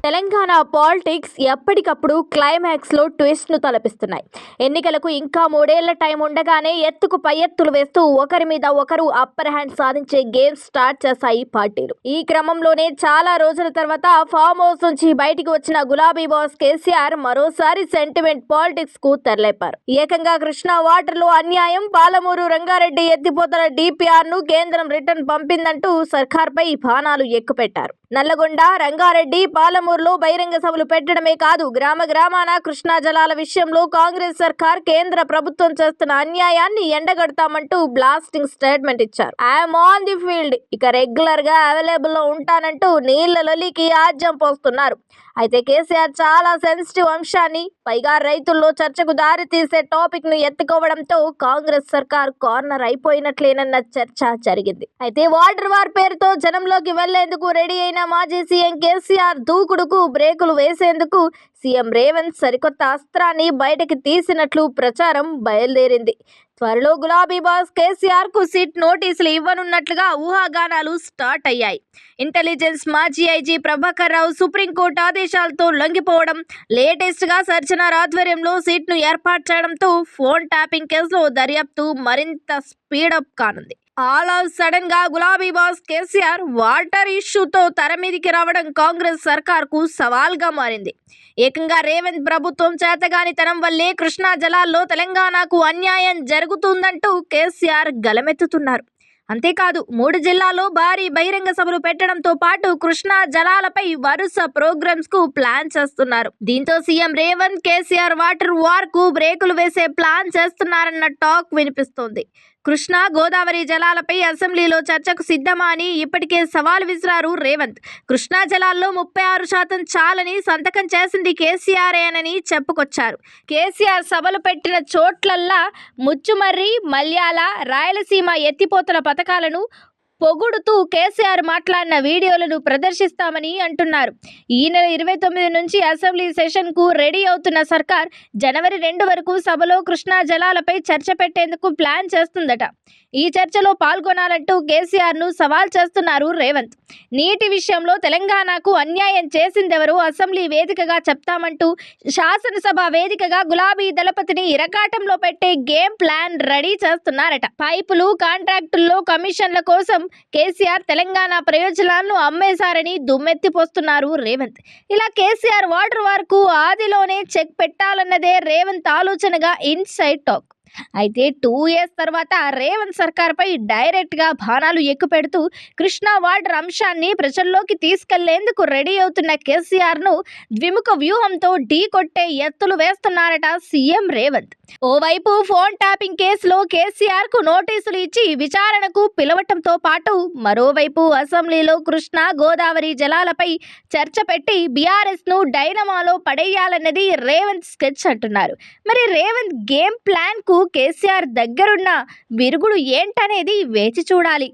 Telangana politics ఎప్పటికప్పుడు క్లైమాక్స్లో ట్విస్ట్ను తలపిస్తున్నాయి. ఎన్నికలకు ఇంకా 3 ఏళ్ల టైం ఉండగానే ఎత్తుకు పై ఎత్తులు వేస్తూ ఒకరి మీద ఒకరు అప్పర్ హ్యాండ్ సాధించే గేమ్ స్టార్ట్ చేశాయి పార్టీలు. ఈ క్రమంలోనే చాలా రోజుల తర్వాత ఫామ్ హౌస్ నుంచి బయటికి వచ్చిన గులాబీ బాస్ కేసీఆర్ మరోసారి సెంటిమెంట్ పాలిటిక్స్ కు తెరలేపారు. ఏకంగా కృష్ణా వాటర్ లో అన్యాయం, పాలమూరు రంగారెడ్డి ఎత్తిపోతల డిపిఆర్ ను కేంద్రం రిటర్న్ పంపిందంటూ సర్కార్పై బాణాలు ఎక్కుపెట్టారు. నల్లగొండ, రంగారెడ్డి, పాలమూరులో బహిరంగ సభలు పెట్టడమే కాదు, గ్రామాన కృష్ణా జలాల విషయంలో కాంగ్రెస్ సర్కార్ కేంద్ర ప్రభుత్వం చేస్తున్న అన్యాయాన్ని ఎండగడతామంటూ బ్లాస్టింగ్ స్టేట్మెంట్ ఇచ్చారు. ఐఎమ్ ఆన్ ది ఫీల్డ్, ఇక రెగ్యులర్ గా అవైలబుల్ లో ఉంటానంటూ నీళ్ల లొలికి ఆజ్యం పోస్తున్నారు. అయితే కేసీఆర్ చాలా సెన్సిటివ్ అంశాన్ని, పైగా రైతుల్లో చర్చకు దారి తీసే టాపిక్ ను ఎత్తుకోవడంతో కాంగ్రెస్ సర్కార్ కార్నర్ అయిపోయినట్లేనన్న చర్చ జరిగింది. అయితే వాటర్ వార్ పేరుతో జనంలోకి వెళ్లేందుకు రెడీ అయిన మాజీ సీఎం కేసీఆర్ దూకుడుకు బ్రేకులు వేసేందుకు సీఎం రేవంత్ సరికొత్త అస్త్రాన్ని బయటకు తీసినట్లు ప్రచారం బయలుదేరింది. త్వరలో గులాబీ బాస్ కేసీఆర్ కు సిట్ నోటీసులు ఇవ్వనున్నట్లుగా ఊహాగానాలు స్టార్ట్ అయ్యాయి. ఇంటెలిజెన్స్ మాజీ ఐజీ ప్రభాకర్ రావు సుప్రీంకోర్టు ఆదేశాలతో లొంగిపోవడం, లేటెస్ట్ గా సర్చనర్ ఆధ్వర్యంలో సిట్ ను ఏర్పాటు చేయడంతో ఫోన్ ట్యాపింగ్ కేసులో దర్యాప్తు మరింత స్పీడప్ కానుంది. ఆల్ ఆఫ్ సడన్ గా గులాబీ బాస్ కేసీఆర్ వాటర్ ఇష్యూతో తెర మీదికి రావడం కాంగ్రెస్ సర్కార్ కు సవాల్గా మారింది. ఏకంగా రేవంత్ ప్రభుత్వం చేతగానితనం వల్లే కృష్ణా జలాల్లో తెలంగాణకు అన్యాయం జరుగుతుందంటూ కేసీఆర్ గలమెత్తుతున్నారు. అంతేకాదు 3 జిల్లాల్లో భారీ బహిరంగ సభలు పెట్టడంతో పాటు కృష్ణా జలాలపై వరుస ప్రోగ్రామ్స్ కు ప్లాన్ చేస్తున్నారు. దీంతో CM Revanth KCR water war కు బ్రేకులు వేసే ప్లాన్ చేస్తున్నారన్న టాక్ వినిపిస్తోంది. కృష్ణా గోదావరి జలాలపై అసెంబ్లీలో చర్చకు సిద్ధమా అని ఇప్పటికే సవాల్ విసిరారు రేవంత్. కృష్ణా జలాల్లో 36% చాలని సంతకం చేసింది కేసీఆర్ఏనని చెప్పుకొచ్చారు. కేసీఆర్ సభలు పెట్టిన చోట్లల్లా ముచ్చుమర్రి, మల్యాల, రాయలసీమ ఎత్తిపోతల పథకాలను పొగుడుతూ కేసీఆర్ మాట్లాడిన వీడియోలను ప్రదర్శిస్తామని అంటున్నారు. ఈ నెల 29 నుంచి అసెంబ్లీ సెషన్ కు రెడీ అవుతున్న సర్కార్ జనవరి 2 వరకు సభలో కృష్ణా జలాలపై చర్చ పెట్టేందుకు ప్లాన్ చేస్తుందట. ఈ చర్చలో పాల్గొనాలంటూ కేసీఆర్ ను సవాల్ చేస్తున్నారు రేవంత్. నీటి విషయంలో తెలంగాణకు అన్యాయం చేసిందెవరో అసెంబ్లీ వేదికగా చెప్తామంటూ శాసనసభ వేదికగా గులాబీ దళపతిని ఇరకాటంలో పెట్టే గేమ్ ప్లాన్ రెడీ చేస్తున్నారట. పైపులు, కాంట్రాక్టుల్లో కమిషన్ల కోసం కేసీఆర్ తెలంగాణ ప్రయోజనాలను అమ్మేశారని దుమ్మెత్తిపోస్తున్నారు రేవంత్. ఇలా కేసీఆర్ వాటర్ వార్ కు ఆదిలోనే చెక్ పెట్టాలన్నదే రేవంత్ ఆలోచనగా ఇన్సైడ్ టాక్. అయితే 2 years తర్వాత రేవంత్ సర్కార్పై డైరెక్ట్ గా బాణాలు ఎక్కుపెడుతూ కృష్ణా వాటర్ అంశాన్ని ప్రజల్లోకి తీసుకెళ్లేందుకు రెడీ అవుతున్న కేసీఆర్ ను ద్విముఖ వ్యూహంతో ఢీ కొట్టే ఎత్తులు వేస్తున్నారట సీఎం రేవంత్. ఓవైపు ఫోన్ ట్యాపింగ్ కేసులో కేసీఆర్ కు నోటీసులు ఇచ్చి విచారణకు పిలవటంతో పాటు మరోవైపు అసెంబ్లీలో కృష్ణా గోదావరి జలాలపై చర్చ పెట్టి బీఆర్ఎస్ ను డైనమాలో పడేయాలన్నది రేవంత్ స్కెచ్ అంటున్నారు. మరి రేవంత్ గేమ్ ప్లాన్ కు కేసీఆర్ దగ్గరున్న విరుగుడు ఏంటనేది వేచి చూడాలి.